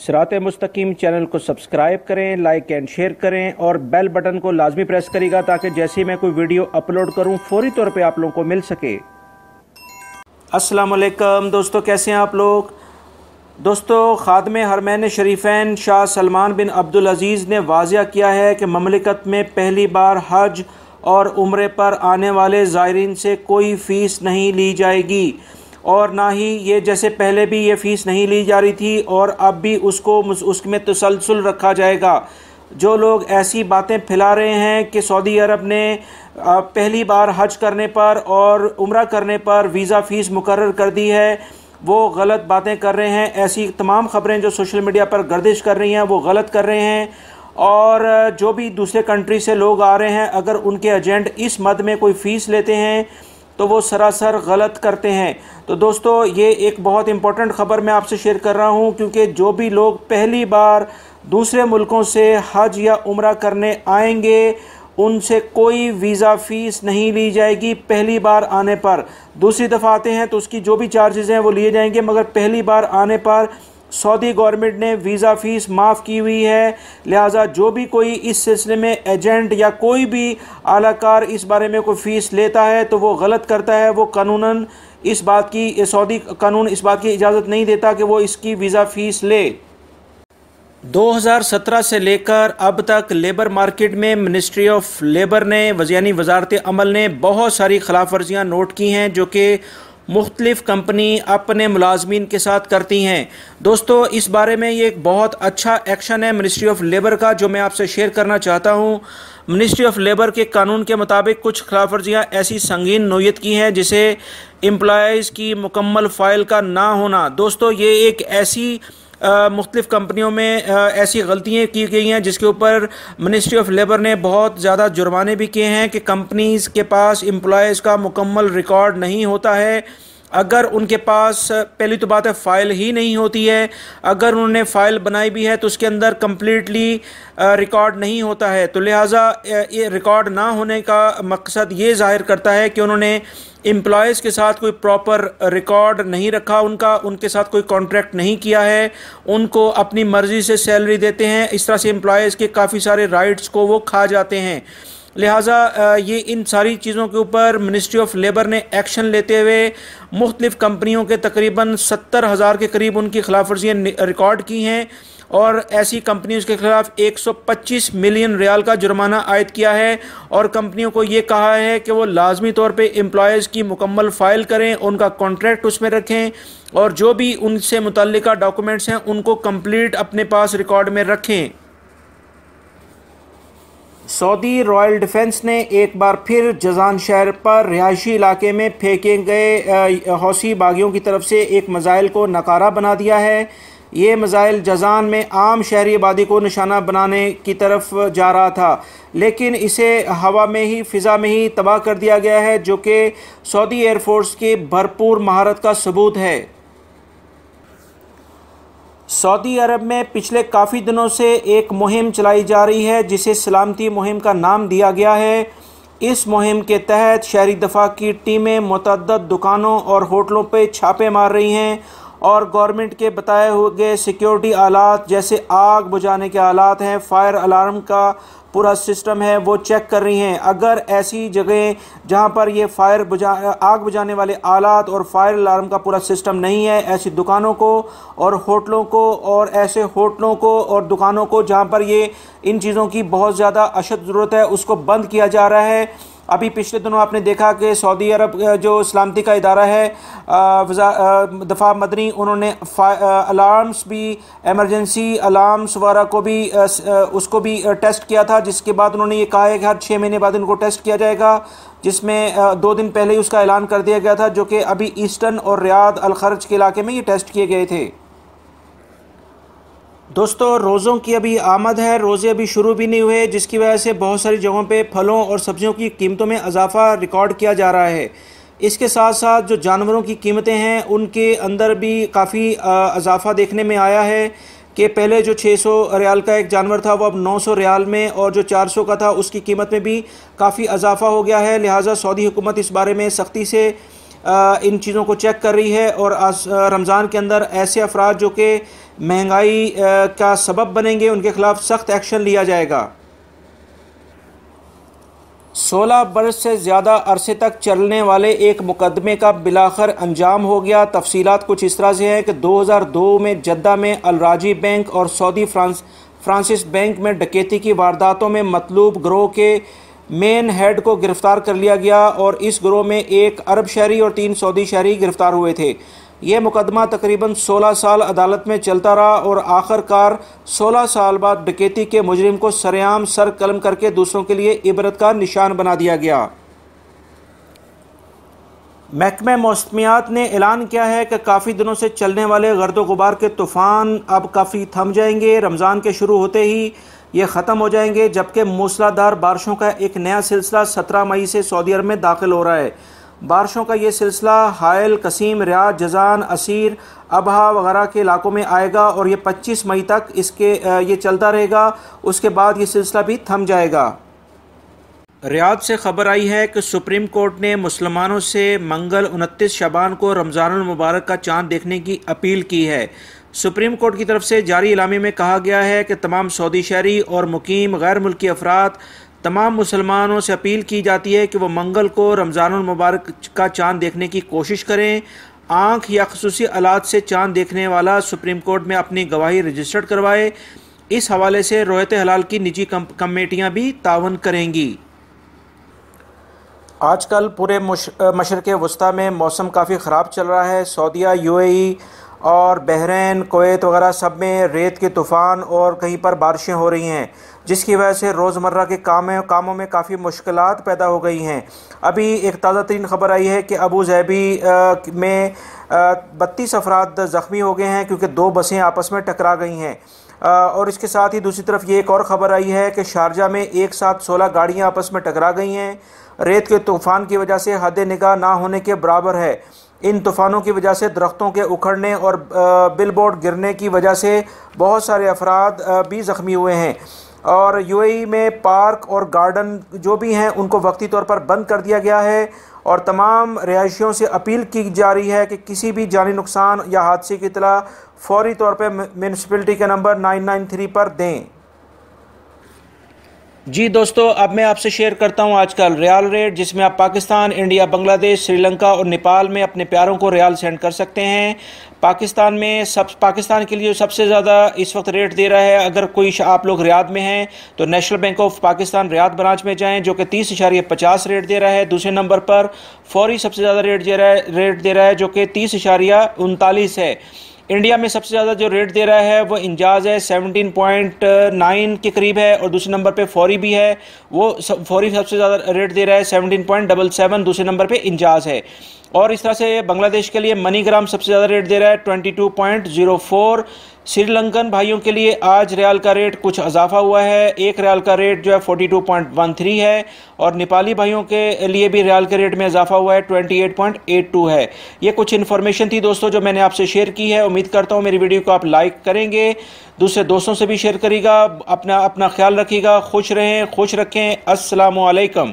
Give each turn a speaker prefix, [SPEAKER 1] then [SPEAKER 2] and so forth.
[SPEAKER 1] सिरात मुस्तकीम चैनल को सब्सक्राइब करें, लाइक एंड शेयर करें और बेल बटन को लाजमी प्रेस करिएगा ताकि जैसे ही मैं कोई वीडियो अपलोड करूं फौरी तौर पे आप लोगों को मिल सके। अस्सलाम वालेकुम दोस्तों, कैसे हैं आप लोग। दोस्तों, खादमे हरमैन शरीफैन शाह सलमान बिन अब्दुल अज़ीज़ ने वाज़िया किया है कि ममलिकत में पहली बार हज और उम्रे पर आने वाले ज़ायरीन से कोई फ़ीस नहीं ली जाएगी और ना ही ये जैसे पहले भी ये फ़ीस नहीं ली जा रही थी और अब भी उसमें तसलसल रखा जाएगा। जो लोग ऐसी बातें फैला रहे हैं कि सऊदी अरब ने पहली बार हज करने पर और उम्रा करने पर वीज़ा फ़ीस मुकर्रर कर दी है, वो गलत बातें कर रहे हैं। ऐसी तमाम ख़बरें जो सोशल मीडिया पर गर्दिश कर रही हैं वो गलत कर रहे हैं। और जो भी दूसरे कंट्री से लोग आ रहे हैं, अगर उनके एजेंट इस मद में कोई फ़ीस लेते हैं तो वो सरासर गलत करते हैं। तो दोस्तों, ये एक बहुत इंपॉर्टेंट ख़बर मैं आपसे शेयर कर रहा हूँ, क्योंकि जो भी लोग पहली बार दूसरे मुल्कों से हज या उम्रा करने आएंगे उनसे कोई वीज़ा फ़ीस नहीं ली जाएगी पहली बार आने पर। दूसरी दफ़ा आते हैं तो उसकी जो भी चार्जेज़ हैं वो लिए जाएंगे, मगर पहली बार आने पर सऊदी गवर्नमेंट ने वीज़ा फ़ीस माफ़ की हुई है। लिहाजा जो भी कोई इस सिलसिले में एजेंट या कोई भी आलाकार इस बारे में कोई फ़ीस लेता है तो वो गलत करता है। वो कानूनन इस बात की, सऊदी कानून इस बात की इजाज़त नहीं देता कि वो इसकी वीज़ा फ़ीस ले। 2017 से लेकर अब तक लेबर मार्केट में मिनिस्ट्री ऑफ लेबर ने यानी वजारत अमल ने बहुत सारी खिलाफ वर्जियाँ नोट की हैं जो कि मुख्तलिफ़ कंपनी अपने मुलाजमीन के साथ करती हैं। दोस्तों, इस बारे में ये एक बहुत अच्छा एक्शन है मिनिस्ट्री ऑफ लेबर का जो मैं आपसे शेयर करना चाहता हूँ। मिनिस्ट्री ऑफ लेबर के कानून के मुताबिक कुछ खिलाफ वर्जियाँ ऐसी संगीन नोयत की हैं जिसे एम्प्लॉयज़ की मुकम्मल फ़ाइल का ना होना। दोस्तों, ये एक ऐसी मुख्तलिफ़ कंपनियों में ऐसी गलतियाँ की गई हैं जिसके ऊपर मिनिस्ट्री ऑफ लेबर ने बहुत ज़्यादा जुर्माने भी किए हैं कि कंपनीज़ के पास एम्प्लॉयज़ का मुकम्मल रिकॉर्ड नहीं होता है। अगर उनके पास पहली तो बात है फ़ाइल ही नहीं होती है, अगर उन्होंने फ़ाइल बनाई भी है तो उसके अंदर कम्प्लीटली रिकॉर्ड नहीं होता है। तो लिहाजा ये रिकॉर्ड ना होने का मकसद ये ज़ाहिर करता है कि उन्होंने एम्प्लॉयज़ के साथ कोई प्रॉपर रिकॉर्ड नहीं रखा, उनके साथ कोई कॉन्ट्रैक्ट नहीं किया है, उनको अपनी मर्ज़ी से सैलरी देते हैं। इस तरह से एम्प्लॉयज़ के काफ़ी सारे राइट्स को वो खा जाते हैं। लिहाजा ये इन सारी चीज़ों के ऊपर मिनिस्ट्री ऑफ लेबर ने एक्शन लेते हुए मुख्तलिफ़ कंपनियों के तकरीबन 70,000 के करीब उनकी खिलाफ वर्जियाँ रिकॉर्ड की हैं और ऐसी कंपनियों के खिलाफ 125 मिलियन रियाल का जुर्माना आयद किया है और कंपनियों को ये कहा है कि वो लाजमी तौर पे एम्प्लॉयज़ की मुकम्मल फ़ाइल करें, उनका कॉन्ट्रैक्ट उसमें रखें और जो भी उनसे मुतल्लिका डॉक्यूमेंट्स हैं उनको कंप्लीट अपने पास रिकॉर्ड में रखें। सऊदी रॉयल डिफेंस ने एक बार फिर जज़ान शहर पर रिहायशी इलाके में फेंके गए हौसी बागियों की तरफ से एक मिसाइल को नकारा बना दिया है। ये मिसाइल जज़ान में आम शहरी आबादी को निशाना बनाने की तरफ जा रहा था, लेकिन इसे हवा में ही, फ़िज़ा में ही तबाह कर दिया गया है, जो कि सऊदी एयरफोर्स की भरपूर महारत का सबूत है। सऊदी अरब में पिछले काफ़ी दिनों से एक मुहिम चलाई जा रही है जिसे सलामती मुहिम का नाम दिया गया है। इस मुहिम के तहत शहरी दफा की टीमें मुतअद्दिद दुकानों और होटलों पर छापे मार रही हैं और गवर्नमेंट के बताए हुए सिक्योरिटी आलात जैसे आग बुझाने के आलात हैं, फायर अलार्म का पूरा सिस्टम है, वो चेक कर रही हैं। अगर ऐसी जगह जहां पर ये आग बुझाने वाले आलात और फायर अलार्म का पूरा सिस्टम नहीं है, ऐसी दुकानों को और होटलों को और ऐसे होटलों को और दुकानों को जहां पर ये इन चीज़ों की बहुत ज़्यादा अशद ज़रूरत है उसको बंद किया जा रहा है। अभी पिछले दिनों आपने देखा कि सऊदी अरब जो सलामती का इदारा है दफ़ा मदनी, उन्होंने अलार्म्स भी, एमरजेंसी अलार्म्स वगैरह को भी उसको भी टेस्ट किया था, जिसके बाद उन्होंने ये कहा है कि हर 6 महीने बाद इनको टेस्ट किया जाएगा, जिसमें 2 दिन पहले ही उसका ऐलान कर दिया गया था, जो कि अभी ईस्टर्न और रियाद अल खर्ज के इलाके में ये टेस्ट किए गए थे। दोस्तों, रोज़ों की अभी आमद है, रोज़े अभी शुरू भी नहीं हुए, जिसकी वजह से बहुत सारी जगहों पे फलों और सब्जियों की कीमतों में इजाफ़ा रिकॉर्ड किया जा रहा है। इसके साथ साथ जो जानवरों की कीमतें हैं उनके अंदर भी काफ़ी इजाफ़ा देखने में आया है कि पहले जो 600 रियाल का एक जानवर था वो अब 900 रियाल में, और जो 400 का था उसकी कीमत में भी काफ़ी इजाफ़ा हो गया है। लिहाजा सऊदी हुकूमत इस बारे में सख्ती से इन चीज़ों को चेक कर रही है और रमज़ान के अंदर ऐसे अफराद जो कि महंगाई का सबब बनेंगे उनके खिलाफ सख्त एक्शन लिया जाएगा। 16 बरस से ज़्यादा अरसे तक चलने वाले एक मुकदमे का बिलाखिर अंजाम हो गया। तफसीलात कुछ इस तरह से हैं कि 2002 में जद्दा में अल-राजी बैंक और सऊदी फ्रांसिस बैंक में डकैती की वारदातों में मतलूब गिरोह के मेन हेड को गिरफ्तार कर लिया गया और इस गिरोह में एक अरब शहरी और 3 सऊदी शहरी गिरफ्तार हुए थे। यह मुकदमा तकरीबन 16 साल अदालत में चलता रहा और आखिरकार 16 साल बाद डकैती के मुजरिम को सरेआम सर कलम करके दूसरों के लिए इबरत का निशान बना दिया गया। महकमा मौसमियात ने ऐलान किया है कि काफ़ी दिनों से चलने वाले गर्दो गुबार के तूफ़ान अब काफ़ी थम जाएंगे। रमज़ान के शुरू होते ही ये ख़त्म हो जाएंगे, जबकि मूसलाधार बारिशों का एक नया सिलसिला 17 मई से सऊदी अरब में दाखिल हो रहा है। बारिशों का ये सिलसिला हायल, कसीम, रियाद, जज़ान, असीर, अबहा वगैरह के इलाकों में आएगा और ये 25 मई तक ये चलता रहेगा। उसके बाद ये सिलसिला भी थम जाएगा। रियाद से खबर आई है कि सुप्रीम कोर्ट ने मुसलमानों से मंगल 29 शबान को रमज़ानुल मुबारक का चाँद देखने की अपील की है। सुप्रीम कोर्ट की तरफ से जारी इलामे में कहा गया है कि तमाम सऊदी शहरी और मुकीम गैर मुल्की अफराद, तमाम मुसलमानों से अपील की जाती है कि वह मंगल को रमज़ानुल मुबारक का चाँद देखने की कोशिश करें। आँख या ख़ुसूसी आलात से चाँद देखने वाला सुप्रीम कोर्ट में अपनी गवाही रजिस्टर्ड करवाए। इस हवाले से रोयत हलाल की निजी कमेटियाँ भी तावन करेंगी। आजकल पूरे मशरक़ वस्ता में मौसम काफ़ी ख़राब चल रहा है। सऊदीया, यूएई और बहरीन, कुवैत वगैरह सब में रेत के तूफ़ान और कहीं पर बारिशें हो रही हैं, जिसकी वजह से रोज़मर्रा के कामों में काफ़ी मुश्किलात पैदा हो गई हैं। अभी एक ताज़ा तरीन ख़बर आई है कि अबू ज़ैबी में 32 अफराद ज़ख्मी हो गए हैं क्योंकि 2 बसें आपस में टकरा गई हैं। और इसके साथ ही दूसरी तरफ ये एक और ख़बर आई है कि शारजा में एक साथ 16 गाड़ियाँ आपस में टकरा गई हैं। रेत के तूफ़ान की वजह से हद निगाह ना होने के बराबर है। इन तूफ़ानों की वजह से दरख्तों के उखड़ने और बिलबोर्ड गिरने की वजह से बहुत सारे अफराद भी ज़ख्मी हुए हैं। और यूएई में पार्क और गार्डन जो भी हैं उनको वक्ती तौर पर बंद कर दिया गया है और तमाम रिहायशियों से अपील की जा रही है कि किसी भी जानी नुकसान या हादसे की इत्तला फ़ौरी तौर पर म्यूनसिपलिटी के नंबर 993 पर दें। जी दोस्तों, अब मैं आपसे शेयर करता हूं आजकल रियाल रेट, जिसमें आप पाकिस्तान, इंडिया, बांग्लादेश, श्रीलंका और नेपाल में अपने प्यारों को रियाल सेंड कर सकते हैं। पाकिस्तान के लिए सबसे ज़्यादा इस वक्त रेट दे रहा है। अगर कोई आप लोग रियाद में हैं तो national bank of Pakistan Riyadh branch में जाएं, जो कि 30.50 रेट दे रहा है। दूसरे नंबर पर फौरी सबसे ज़्यादा रेट दे रहा है जो कि 30.39 है। इंडिया में सबसे ज़्यादा जो रेट दे रहा है वो इंजाज़ है, 17.9 के करीब है। और दूसरे नंबर पे फौरी भी है, वो फौरी सबसे ज़्यादा रेट दे रहा है, 17.77 दूसरे नंबर पे इंजाज़ है। और इस तरह से बांग्लादेश के लिए मनीग्राम सबसे ज़्यादा रेट दे रहा है, 22.04। श्रीलंकन भाइयों के लिए आज रियाल का रेट कुछ इजाफा हुआ है, एक रियाल का रेट जो है 42.13 है। और नेपाली भाइयों के लिए भी रियाल के रेट में इजाफा हुआ है, 28.82 है। ये कुछ इन्फॉर्मेशन थी दोस्तों जो मैंने आपसे शेयर की है। उम्मीद करता हूँ मेरी वीडियो को आप लाइक करेंगे, दूसरे दोस्तों से भी शेयर करिएगा। अपना ख्याल रखिएगा, खुश रहें, खुश रखें। अस्सलामु अलैकुम।